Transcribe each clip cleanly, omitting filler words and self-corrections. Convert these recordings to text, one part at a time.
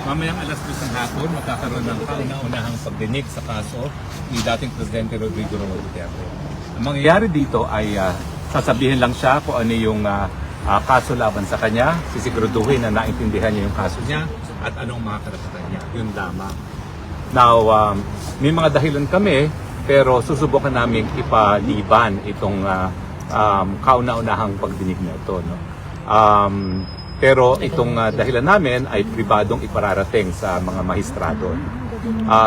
Mamayang alas 2 ng hapon, magkakaroon ng kauna-unahang pagdinig sa kaso ni dating Presidente Rodrigo Roa Duterte. Ang mangyayari dito ay sasabihin lang siya kung ano yung kaso laban sa kanya, sisiguraduhin na naintindihan niya yung kaso niya at anong mga karapatan niya. Yun lamang. Now, may mga dahilan kami, pero susubukan namin ipaliban itong kauna-unahang pagdinig na ito. No? Pero itong dahilan namin ay pribadong ipararating sa mga mahistrado.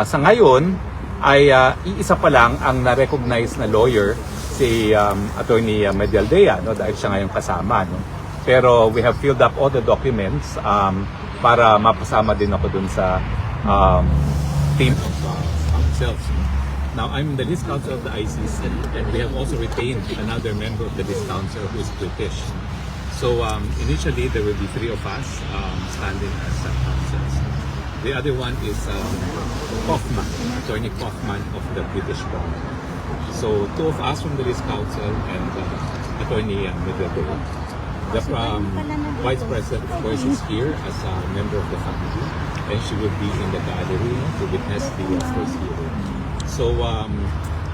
Sa ngayon ay iisa pa lang ang na-recognize na lawyer, si Attorney Medialdea, no? Dahil siya ngayon kasama. No? Pero we have filled up all the documents para mapasama din ako dun sa team of ourselves. Now, I'm in the list council of the ICC, and we have also retained another member of the list council who is British. So initially, there will be 3 of us standing as councils. The other one is Kaufman, Attorney Kaufman of the British government. So 2 of us from the list council and Attorney Medialdea. The Vice President, of course, is here as a member of the family, and she will be in the gallery to witness the first hearing. So,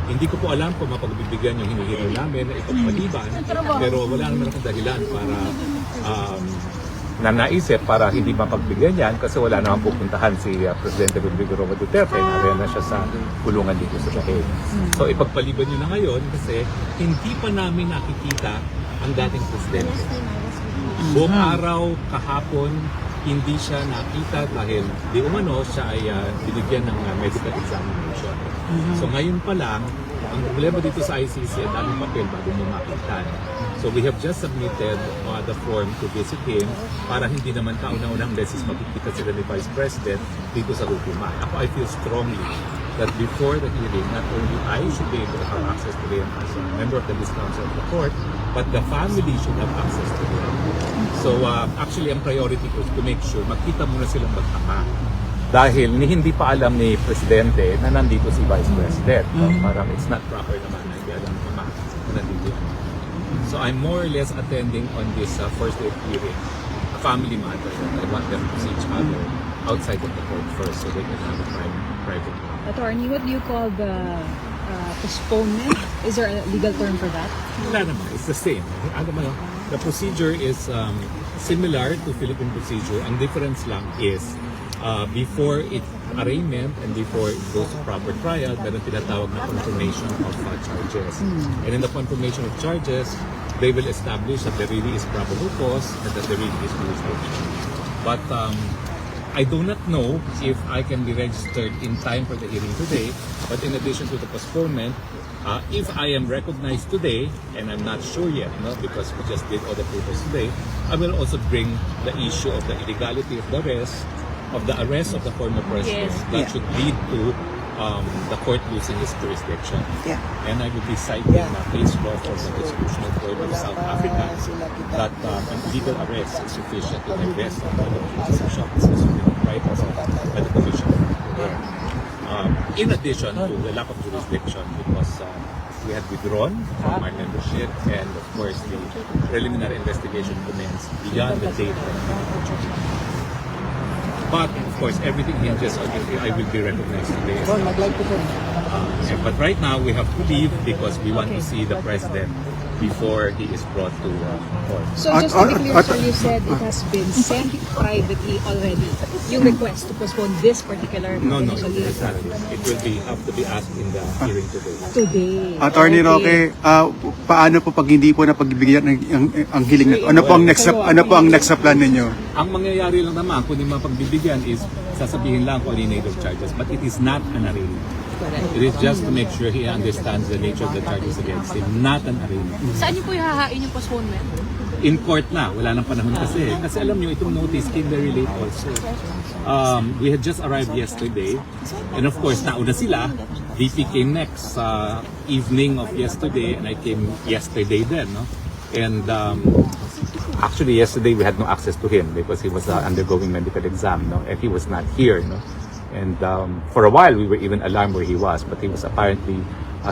hindi ko po alam kung mapagbibigyan yung hinihiling namin na ipagpaliban, pero wala naman akong dahilan para naisip para hindi mapagbigyan yan kasi wala namang pupuntahan si Presidente Rodrigo Roa Duterte. Nariyan na siya sa kulungan dito sa Bahia. So, ipagpaliban nyo na ngayon kasi hindi pa namin nakikita ang dating Presidente. Buong araw, kahapon, hindi siya nakita dahil di umano siya ay binigyan ng medical examination. So ngayon pa lang, ang problema dito sa ICC ay daming papel bago mo makita. So we have just submitted the form to visit him para hindi naman kauna-unang beses makikita sila ni Vice President dito sa hukuman. Ako, I feel strongly that before the hearing, not only I should be able to have access to him as a member of the list council of the court, but the family should have access to him. So actually, ang priority ko is to make sure makita muna silang magtama. Dahil hindi pa alam ni Presidente na nandito si Vice President. Parang it's not proper naman na hindi alam ni na nandito yan. So I'm more or less attending on this first day of hearing, a family matter. I want them to see each other outside of the court first so they can have a private talk. Attorney, what do you call the postponement? Is there a legal term for that? Wala naman, it's the same. The procedure is similar to Philippine procedure. Ang difference lang is before it arraignment and before it goes to proper trial, meron tinatawag na confirmation of charges. And in the confirmation of charges, they will establish that there really is probable cause and that there really is jurisdiction. But I do not know if I can be registered in time for the hearing today. But in addition to the postponement, if I am recognized today, and I'm not sure yet, because we just did all the papers today, I will also bring the issue of the illegality of the arrest of the former president. That should lead to the court losing its jurisdiction. And I will be citing case law for the Constitutional Court of South Africa that an illegal arrest is sufficient to arrest the constitutional right by the Commission. In addition to the lack of jurisdiction, because we had withdrawn from our membership, and of course the preliminary investigation commenced beyond the date of the judgment. But of course, everything hinges on if I will be recognized today. But right now, we have to leave because we want to see the president before he is brought to court. So just to be clear, sir, you said it has been sent privately already, yung request to postpone this particular No, initial hearing. exactly. It will have to be asked in the hearing today. Today. Attorney Roque, paano po pag hindi po napagbigyan ang hiling na to? Ano po ang next sa plan ninyo? Ang mangyayari lang naman, kung yung mapagbibigyan is sasabihin lang kung ano yung nature of charges. But it is not an arraignment. It is just to make sure he understands the nature of the charges against him, not an arraignment. Saan niyo po ihahain yung postponement? In court na, wala nang panahon kasi. Kasi alam niyo, itong notice came very late also. We had just arrived yesterday. And of course, nauna sila. VP came next evening of yesterday, and I came yesterday then. No? And actually, yesterday we had no access to him because he was undergoing medical exam, no? And he was not here. No? And for a while, we were even alarmed where he was, but he was apparently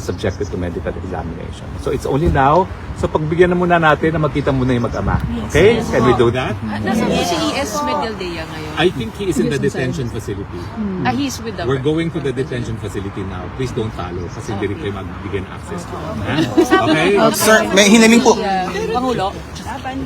subjected to medical examination. So it's only now. So pagbigyan na muna natin na magkita muna yung mag-ama. Okay? Can we do that? Nasaan po si ES Medialdea ngayon? I think he is in the detention facility. He's with the... We're going to the detention facility now. Please don't follow kasi hindi rin kayo magbigyan ng access to him. Ha? Okay? Sir, may hinaling po. Pangulo? Okay,